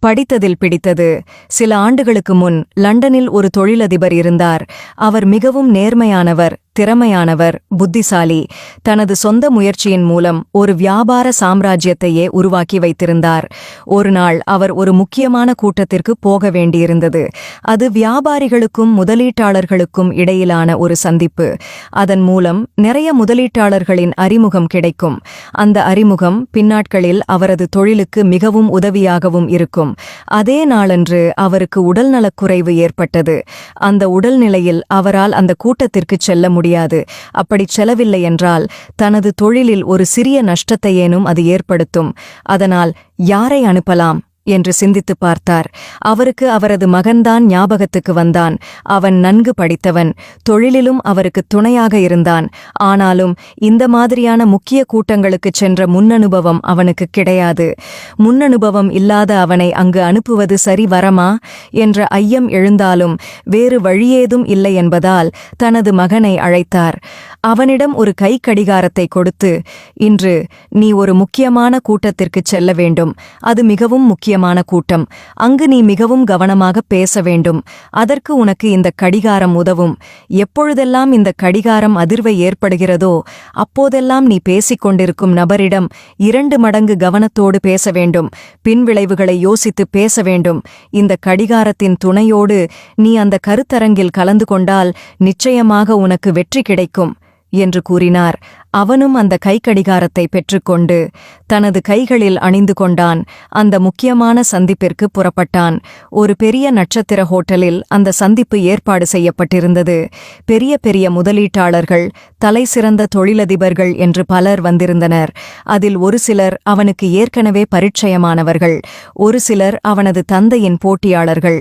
படித்ததில் பிடித்தது. சில ஆண்டுகளுக்கு முன் லண்டனில் ஒரு தொழிலதிபர் இருந்தார். அவர் மிகவும் நேர்மையானவர், திறமையானவர், புத்திசாலி. தனது சொந்த முயற்சியின் மூலம் ஒரு வியாபார சாம்ராஜ்யத்தையே உருவாக்கி வைத்திருந்தார். ஒரு நாள் அவர் ஒரு முக்கியமான கூட்டத்திற்கு போக வேண்டியிருந்தது. அது வியாபாரிகளுக்கும் முதலீட்டாளர்களுக்கும் இடையிலான ஒரு சந்திப்பு. அதன் மூலம் நிறைய முதலீட்டாளர்களின் அறிமுகம் கிடைக்கும். அந்த அறிமுகம் பின்னாட்களில் அவரது தொழிலுக்கு மிகவும் உதவியாகவும் இருக்கும். அதே நாளன்று அவருக்கு உடல்நலக்குறைவு ஏற்பட்டது. அந்த உடல்நிலையில் அவரால் அந்த கூட்டத்திற்கு செல்ல முடியாது. அப்படி செல்லவில்லை என்றால் தனது தொழிலில் ஒரு சிறிய நஷ்டத்தையேனும் அது ஏற்படுத்தும். அதனால் யாரை அனுப்பலாம் என்று சிந்தித்து பார்த்தார். அவருக்கு அவரது மகன்தான் ஞாபகத்துக்கு வந்தான். அவன் நன்கு படித்தவன், தொழிலிலும் அவருக்கு துணையாக இருந்தான். ஆனாலும் இந்த மாதிரியான முக்கிய கூட்டங்களுக்குச் சென்ற முன்னனுபவம் அவனுக்கு கிடையாது. முன்னனுபவம் இல்லாத அவனை அங்கு அனுப்புவது சரி வரமா என்ற ஐயம் எழுந்தாலும் வேறு வழியேதும் இல்லை என்பதால் தனது மகனை அழைத்தார். அவனிடம் ஒரு கைக்கடிகாரத்தை கொடுத்து, இன்று நீ ஒரு முக்கியமான கூட்டத்திற்குச் செல்ல வேண்டும். அது மிகவும் முக்கியமான கூட்டம். அங்கு நீ மிகவும் கவனமாக பேச வேண்டும். அதற்கு உனக்கு இந்த கடிகாரம் உதவும். எப்பொழுதெல்லாம் இந்த கடிகாரம் அதிர்வை ஏற்படுகிறதோ அப்போதெல்லாம் நீ பேசிக் கொண்டிருக்கும் நபரிடம் 2 மடங்கு கவனத்தோடு பேச வேண்டும். பின்விளைவுகளை யோசித்து பேச வேண்டும். இந்த கடிகாரத்தின் துணையோடு நீ அந்த கருத்தரங்கில் கலந்து கொண்டால் நிச்சயமாக உனக்கு வெற்றி கிடைக்கும் என்று கூறினார். அவனும் அந்த கைக்கடிகாரத்தை பெற்றுக்கொண்டு தனது கைகளில் அணிந்து கொண்டான். அந்த முக்கியமான சந்திப்பிற்கு புறப்பட்டான். ஒரு பெரிய நட்சத்திர ஹோட்டலில் அந்த சந்திப்பு ஏற்பாடு செய்யப்பட்டிருந்தது. பெரிய பெரிய முதலீட்டாளர்கள், தலைசிறந்த தொழிலதிபர்கள் என்று பலர் வந்திருந்தனர். அதில் ஒரு சிலர் அவனுக்கு ஏற்கனவே பரிச்சயமானவர்கள், ஒரு சிலர் அவனது தந்தையின் போட்டியாளர்கள்.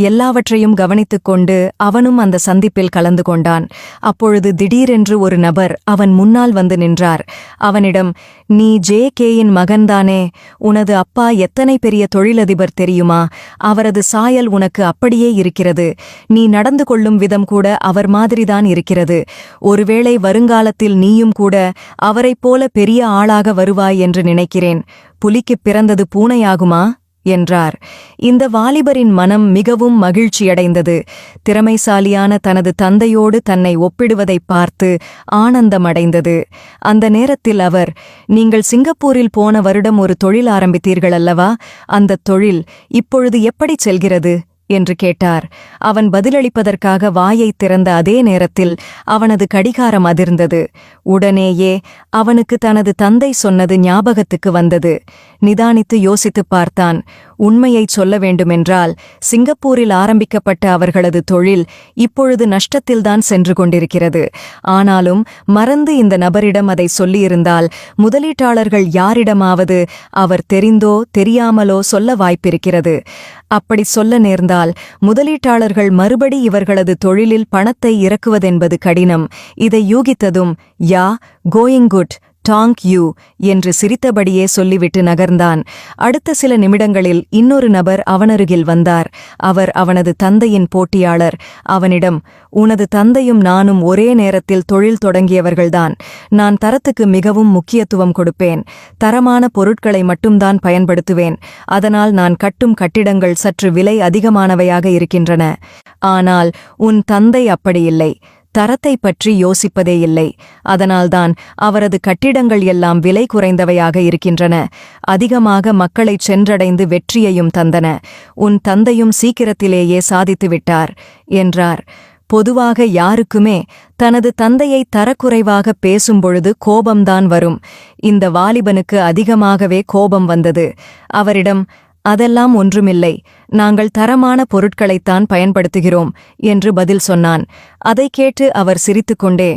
எல்லாவற்றையும் கவனித்துக் கொண்டு அவனும் அந்த சந்திப்பில் கலந்து கொண்டான். அப்பொழுது திடீரென்று ஒரு நபர் அவன் முன்னால் வந்து நின்றார். அவனிடம், நீ ஜே.கே.யின் மகன்தானே? உனது அப்பா எத்தனை பெரிய தொழிலதிபர் தெரியுமா? அவரது சாயல் உனக்கு அப்படியே இருக்கிறது. நீ நடந்து கொள்ளும் விதம் கூட அவர் மாதிரிதான் இருக்கிறது. ஒருவேளை வருங்காலத்தில் நீயும் கூட அவரைப் போல பெரிய ஆளாக வருவாய் என்று நினைக்கிறேன். புலிக்குப் பிறந்தது பூனையாகுமா என்றார். இந்த வாலிபரின் மனம் மிகவும் மகிழ்ச்சியடைந்தது. திறமைசாலியான தனது தந்தையோடு தன்னை ஒப்பிடுவதைப் பார்த்து ஆனந்தமடைந்தது. அந்த நேரத்தில் அவர், நீங்கள் சிங்கப்பூரில் போன வருடம் ஒரு தொழில் ஆரம்பித்தீர்கள் அல்லவா? அந்தத் தொழில் இப்பொழுது எப்படிச் செல்கிறது என்று கேட்டார். அவன் பதிலளிப்பதற்காக வாயைத் திறந்த அதே நேரத்தில் அவனது கடிகாரம் அதிர்ந்தது. உடனேயே அவனுக்கு தனது தந்தை சொன்னது ஞாபகத்துக்கு வந்தது. நிதானித்து யோசித்துப் பார்த்தான். உண்மையைச் சொல்ல வேண்டுமென்றால் சிங்கப்பூரில் ஆரம்பிக்கப்பட்ட அவர்களது தொழில் இப்பொழுது நஷ்டத்தில்தான் சென்று கொண்டிருக்கிறது. ஆனாலும் மறந்து இந்த நபரிடம் அதை சொல்லியிருந்தால் முதலீட்டாளர்கள் யாரிடமாவது அவர் தெரிந்தோ தெரியாமலோ சொல்ல வாய்ப்பிருக்கிறது. அப்படி சொல்ல நேர்ந்தால் முதலீட்டாளர்கள் மறுபடி இவர்களது தொழிலில் பணத்தை இறக்குவதென்பது கடினம். இதை யூகித்ததும், யா, கோயிங் குட், டாங்க் யூ என்று சிரித்தபடியே சொல்லிவிட்டு நகர்ந்தான். அடுத்த சில நிமிடங்களில் இன்னொரு நபர் அவனருகில் வந்தார். அவர் அவனது தந்தையின் போட்டியாளர். அவனிடம், உனது தந்தையும் நானும் ஒரே நேரத்தில் தொழில் தொடங்கியவர்கள்தான். நான் தரத்துக்கு மிகவும் முக்கியத்துவம் கொடுப்பேன். தரமான பொருட்களை மட்டும்தான் பயன்படுத்துவேன். அதனால் நான் கட்டும் கட்டிடங்கள் சற்று விலை அதிகமானவையாக இருக்கின்றன. ஆனால் உன் தந்தை அப்படியில்லை. தரத்தை பற்றி யோசிப்பதே இல்லை. அதனால்தான் அவரது கட்டிடங்கள் எல்லாம் விலை குறைந்தவையாக இருக்கின்றன. அதிகமாக மக்களைச் சென்றடைந்து வெற்றியையும் தந்தன. உன் தந்தையும் சீக்கிரத்திலேயே சாதித்துவிட்டார் என்றார். பொதுவாக யாருக்குமே தனது தந்தையை தரக்குறைவாக பேசும்பொழுது கோபம்தான் வரும். இந்த வாலிபனுக்கு அதிகமாகவே கோபம் வந்தது. அவரிடம், அதெல்லாம் ஒன்றுமில்லை, நாங்கள் தரமான பொருட்களைத்தான் பயன்படுத்துகிறோம் என்று பதில் சொன்னான். அதை கேட்டு அவர் சிரித்துக்கொண்டே,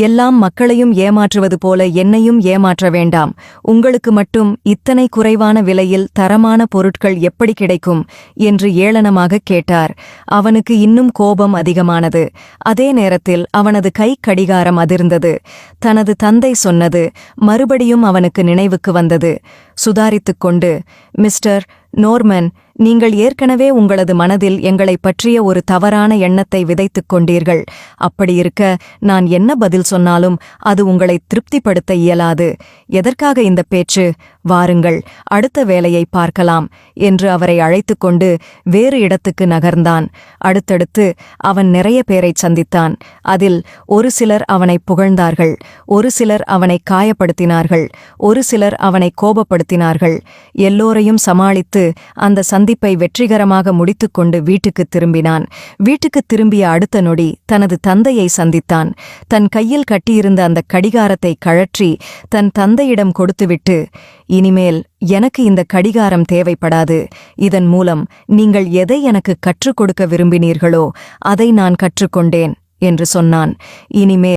எல்லாம் மக்களையும் ஏமாற்றுவது போல என்னையும் ஏமாற்ற வேண்டாம். உங்களுக்கு மட்டும் இத்தனை குறைவான விலையில் தரமான பொருட்கள் எப்படி கிடைக்கும் என்று ஏளனமாக கேட்டார். அவனுக்கு இன்னும் கோபம் அதிகமானது. அதே நேரத்தில் அவனது கடிகாரம் அதிர்ந்தது. தனது தந்தை சொன்னது மறுபடியும் அவனுக்கு நினைவுக்கு வந்தது. சுதாரித்துக் கொண்டு, மிஸ்டர் நோர்மன், நீங்கள் ஏற்கனவே உங்களது மனதில் எங்களைப் பற்றிய ஒரு தவறான எண்ணத்தை விதைத்துக் கொண்டீர்கள். அப்படியிருக்க நான் என்ன பதில் சொன்னாலும் அது உங்களை திருப்திப்படுத்த இயலாது. எதற்காக இந்த பேச்சு? வாருங்கள், அடுத்த வேலையை பார்க்கலாம் என்று அவரை அழைத்துக் கொண்டு வேறு இடத்துக்கு நகர்ந்தான். அடுத்தடுத்து அவன் நிறைய பேரைச் சந்தித்தான். அதில் ஒரு சிலர் அவனை புகழ்ந்தார்கள், ஒரு சிலர் அவனை காயப்படுத்தினார்கள், ஒரு சிலர் அவனை கோபப்படுத்தினார்கள். எல்லோரையும் சமாளித்து அந்த சந்திப்பை வெற்றிகரமாக முடித்துக்கொண்டு வீட்டுக்குத் திரும்பினான். வீட்டுக்குத் திரும்பிய அடுத்த நொடி தனது தந்தையை சந்தித்தான். தன் கையில் கட்டியிருந்த அந்த கடிகாரத்தை கழற்றி தன் தந்தையிடம் கொடுத்துவிட்டு, இனிமேல் எனக்கு இந்த கடிகாரம் தேவைப்படாது. இதன் மூலம் நீங்கள் எதை எனக்கு கற்றுக் கொடுக்க விரும்பினீர்களோ அதை நான் கற்றுக்கொண்டேன் என்று சொன்னான். இனிமேல்